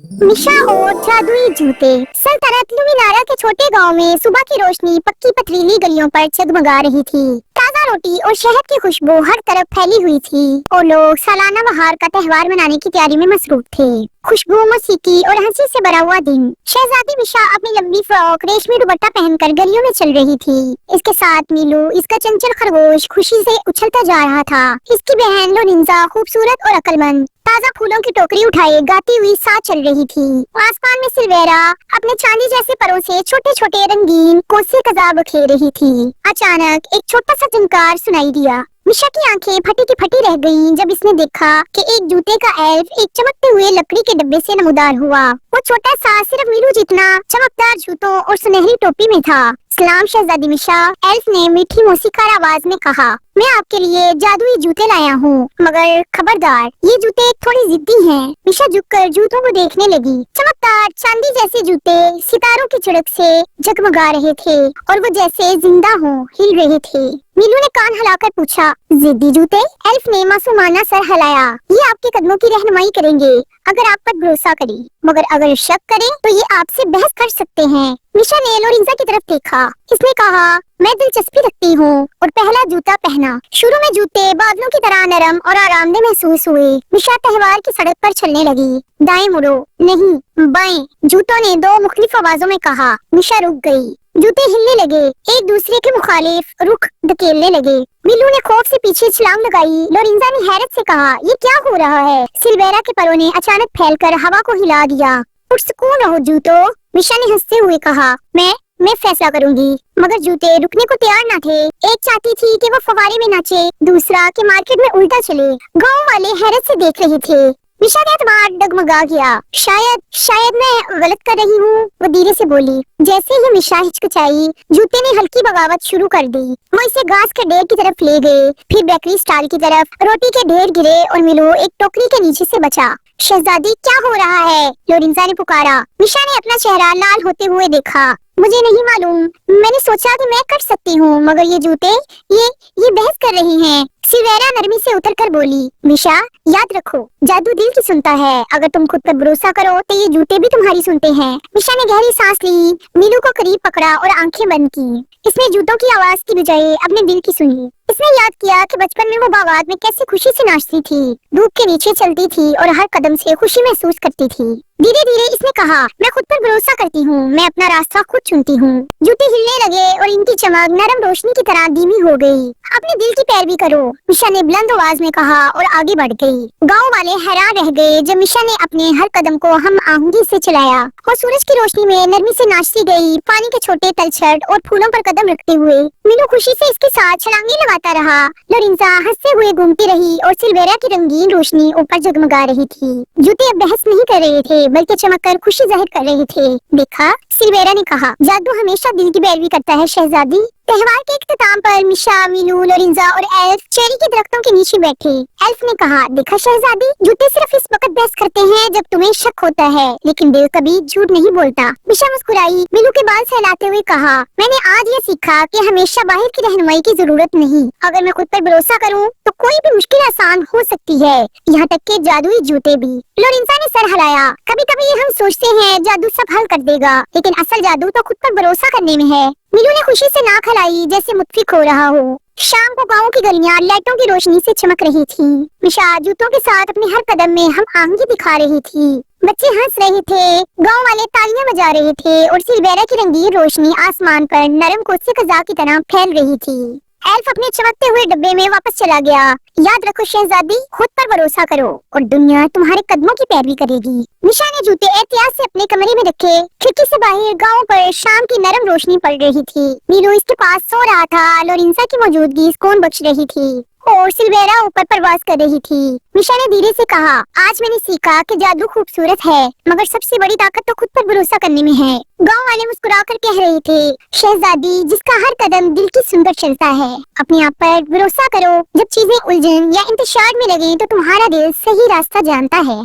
मिशा और जादुई जूते। सल्तनत लुमिनारा के छोटे गांव में सुबह की रोशनी पक्की पथरीली गलियों पर जगमगा रही थी। ताजा रोटी और शहद की खुशबू हर तरफ फैली हुई थी और लोग सालाना बहार का त्योहार मनाने की तैयारी में मसरूफ थे। खुशबू, मौसीकी और हंसी से भरा हुआ दिन। शहजादी मिशा अपनी लंबी फ्रॉक रेशमी दुपट्टा पहनकर गलियों में चल रही थी। इसके साथ मीलू, इसका चंचल खरगोश, खुशी से उछलता जा रहा था। इसकी बहन लोरिंजा, खूबसूरत और अक्लमंद, ताजा फूलों की टोकरी उठाए गाती हुई साथ चल रही थी। आसमान में सिल्वेरा अपने चांदी जैसे परों से छोटे छोटे रंगीन कोसे कज़ा बखेर रही थी। अचानक एक छोटा सा झनकार सुनाई दिया। मिशा की आंखें फटी की फटी रह गईं जब इसने देखा कि एक जूते का एल्फ एक चमकते हुए लकड़ी के डब्बे से नमूदार हुआ। वो छोटा सा सिर्फ मीलू जितना चमकदार जूतों और सुनहरी टोपी में था। सलाम शहजादी मिशा, एल्फ ने मीठी मौसीकार आवाज में कहा। मैं आपके लिए जादुई जूते लाया हूँ, मगर खबरदार, ये जूते थोड़ी जिद्दी हैं। मिशा झुककर जूतों को देखने लगी। चमकदार चांदी जैसे जूते सितारों की चड़क से जगमगा रहे थे और वो जैसे जिंदा हो हिल रहे थे। मीलू ने कान हिलाकर पूछा, जिद्दी जूते? एल्फ ने मासूमाना सर हिलाया। ये आपके कदमों की रहनुमाई करेंगे अगर आप पर भरोसा करें, मगर अगर शक करें तो ये आपसे बहस कर सकते हैं। मिशा ने लोरिंजा की तरफ देखा। इसने कहा, मैं दिलचस्पी रखती हूँ, और पहला जूता पहना। शुरू में जूते बादलों की तरह नरम और आरामदेह महसूस हुए। मिशा त्योहार की सड़क पर चलने लगी। दाएं मुड़ो, नहीं बाएं, जूतों ने दो मुख्तलिफ आवाजों में कहा। मिशा रुक गई। जूते हिलने लगे, एक दूसरे के मुखालिफ रुख धकेलने लगे। मीलू ने खौफ से पीछे छलांग लगाई। लोरिंजा ने हैरत से कहा, ये क्या हो रहा है? सिल्वेरा के परों ने अचानक फैलकर हवा को हिला दिया। पुरसुकून रहो जूतो, मिशा ने हंसते हुए कहा। मैं फैसला करूंगी। मगर जूते रुकने को तैयार न थे। एक चाहती थी कि वो फवारे में नाचे, दूसरा कि मार्केट में उल्टा चले। गांव वाले हैरत से देख रहे थे। मिशा का एतबार डगमगा गया। शायद मैं गलत कर रही हूँ, वो धीरे से बोली। जैसे ही मिशा हिचकिचाई, जूते ने हल्की बगावत शुरू कर दी। वो इसे घास के ढेर की तरफ ले गए, फिर बेकरी स्टॉल की तरफ। रोटी के ढेर गिरे और मिलू एक टोकरी के नीचे से बचा। शहजादी, क्या हो रहा है? लोरिंजा ने पुकारा। मिशा ने अपना चेहरा लाल होते हुए देखा। मुझे नहीं मालूम, मैंने सोचा कि मैं कर सकती हूँ, मगर ये जूते ये बहस कर रही हैं। सिल्वेरा नरमी से उतरकर बोली, मिशा याद रखो, जादू दिल की सुनता है। अगर तुम खुद पर भरोसा करो तो ये जूते भी तुम्हारी सुनते हैं। मिशा ने गहरी सांस ली, मीनू को करीब पकड़ा और आंखें बंद की। इसने जूतों की आवाज की बजाय अपने दिल की सुनी। इसने याद किया कि बचपन में वो बागात में कैसे खुशी से नाचती थी, धूप के नीचे चलती थी और हर कदम से खुशी महसूस करती थी। धीरे धीरे इसने कहा, मैं खुद पर भरोसा करती हूँ, मैं अपना रास्ता खुद चुनती हूँ। जूते हिलने लगे और इनकी चमक नरम रोशनी की तरह धीमी हो गई। अपने दिल की पैरवी करो, मिशा ने बुलंद आवाज में कहा और आगे बढ़ गई। गांव वाले हैरान रह गए जब मिशा ने अपने हर कदम को हम आहंगी से चलाया। और सूरज की रोशनी में नरमी से नाचती गई, पानी के छोटे तलछट और फूलों पर कदम रखते हुए। मीनू खुशी से इसके साथ छलांगे लगाता रहा। लोरिंजा हंसते हुए घूमती रही और सिल्वेरा की रंगीन रोशनी ऊपर जगमगा रही थी। जूते अब बहस नहीं कर रहे थे, बल्कि चमककर खुशी जाहिर कर रहे थे। देखा, सिल्वेरा ने कहा, जादू हमेशा दिल की पैरवी करता है शहजादी। त्योहार के इख्तिताम पर मिशा, मीनू, लोरिंजा और एल्फ चेरी के दरख्तों के नीचे बैठे। एल्फ ने कहा, देखा शहजादी, जूते सिर्फ इस वक्त बहस करते हैं जब तुम्हें शक होता है, लेकिन दिल कभी झूठ नहीं बोलता। मिशा मुस्कुराई। मीनू के बाल सहलाते हुए कहा, मैंने आज ये सीखा कि हमेशा बाहर की रहनुमाई की जरूरत नहीं। अगर मैं खुद पर भरोसा करूँ तो कोई भी मुश्किल आसान हो सकती है, यहाँ तक के जादुई जूते भी। लोरिंजा ने सर हिलाया। कभी कभी हम सोचते हैं जादू सब हल कर देगा, लेकिन असल जादू तो खुद पर भरोसा करने में है। मीनू ने खुशी से नाक हिलाई जैसे मुत्फिक हो रहा हो। शाम को गांव की गलियां लाइटों की रोशनी से चमक रही थी। मिशा जूतों के साथ अपने हर कदम में हम आहंगी दिखा रही थी। बच्चे हंस रहे थे, गांव वाले तालियां बजा रहे थे और सिल्वेरा की रंगीन रोशनी आसमान पर नरम कोसे कज़ा की तरह फैल रही थी। एल्फ अपने चमकते हुए डब्बे में वापस चला गया। याद रखो शहजादी, खुद पर भरोसा करो और दुनिया तुम्हारे कदमों की पैरवी करेगी। मिशा ने जूते एहतियात से अपने कमरे में रखे। खिड़की से बाहर गांव पर शाम की नरम रोशनी पड़ रही थी। मीनू इसके पास सो रहा था। लोरिंजा की मौजूदगी सुकून बख्श रही थी और सिल्वेरा ऊपर परवाज कर रही थी। मिशा ने धीरे से कहा, आज मैंने सीखा कि जादू खूबसूरत है, मगर सबसे बड़ी ताकत तो खुद पर भरोसा करने में है। गांव वाले मुस्कुराकर कह रहे थे, शहजादी जिसका हर कदम दिल की सुनकर चलता है। अपने आप पर भरोसा करो। जब चीजें उलझन या इंतशार में लगे तो तुम्हारा दिल सही रास्ता जानता है।